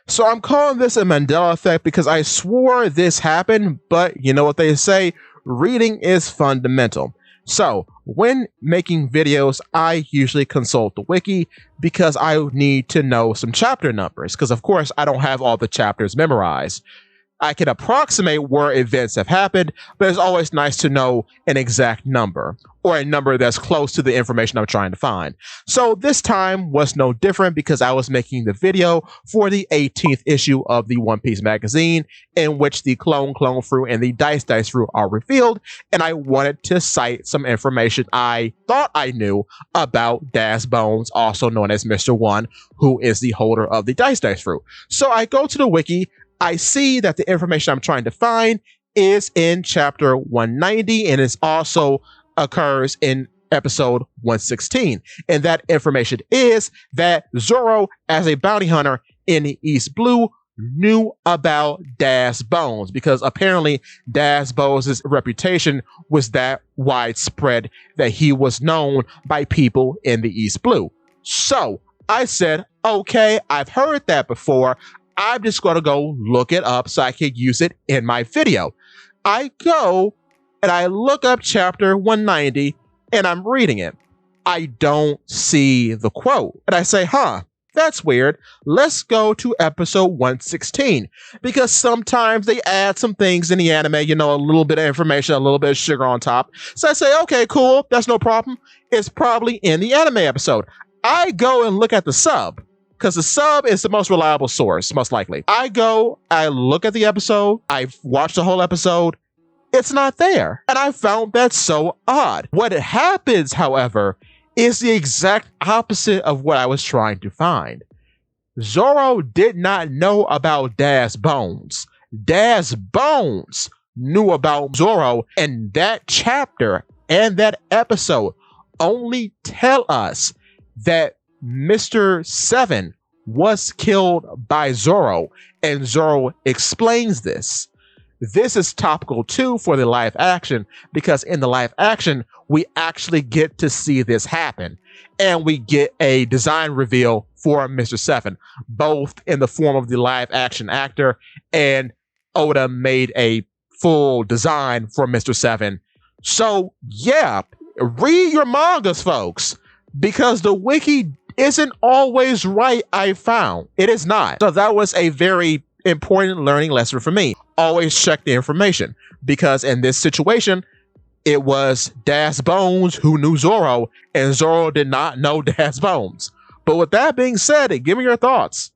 So I'm calling this a Mandela Effect because I swore this happened, but you know what they say, reading is fundamental. So when making videos, I usually consult the wiki because I need to know some chapter numbers, because of course I don't have all the chapters memorized. I can approximate where events have happened, but it's always nice to know an exact number or a number that's close to the information I'm trying to find. So this time was no different because I was making the video for the 18th issue of the One Piece magazine, in which the clone fruit and the dice fruit are revealed, and I wanted to cite some information I thought I knew about Das Bones, also known as Mr. One, who is the holder of the dice fruit. So I go to the wiki. I see that the information I'm trying to find is in chapter 190, and it also occurs in episode 116. And that information is that Zoro, as a bounty hunter in the East Blue, knew about Das Bones, because apparently Das Bones' reputation was that widespread that he was known by people in the East Blue. So I said, okay, I've heard that before. I'm just going to go look it up so I can use it in my video. I go and I look up chapter 190 and I'm reading it. I don't see the quote. And I say, that's weird. Let's go to episode 116, because sometimes they add some things in the anime, a little bit of information, a little bit of sugar on top. So I say, okay, cool. That's no problem. It's probably in the anime episode. I go and look at the sub, because the sub is the most reliable source, most likely. I go, I look at the episode, I've watched the whole episode, it's not there. And I found that so odd. What happens, however, is the exact opposite of what I was trying to find. Zoro did not know about Das Bones. Das Bones knew about Zoro, and that chapter and that episode only tell us that Mr. 7 was killed by Zoro, and Zoro explains this. This is topical too for the live action, because in the live action, we actually get to see this happen, and we get a design reveal for Mr. 7, both in the form of the live action actor, and Oda made a full design for Mr. 7. So yeah, read your mangas, folks, because the wiki isn't always right, I found. It is not. So that was a very important learning lesson for me. Always check the information, because in this situation, it was Das Bones who knew Zoro, and Zoro did not know Das Bones. But with that being said, give me your thoughts.